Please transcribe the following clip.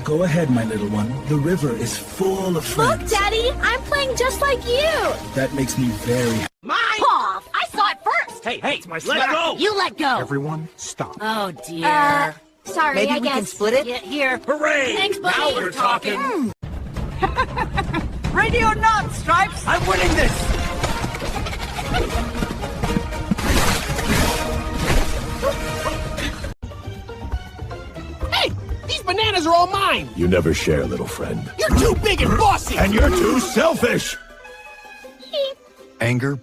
Go ahead, my little one. The river is full of friends. Look, Daddy, I'm playing just like you. That makes me very happy. Mine! Paw, I saw it first. Hey, it's my let go! You let go. Everyone, stop. Oh, dear. Sorry, Maybe I we guess. can split it? Yeah, here. Hooray! Thanks, buddy. Now we're talking. Ready or not, Stripes? I'm winning this! Hey! These bananas are all mine! You never share, little friend. You're too big and bossy! And you're too selfish! Anger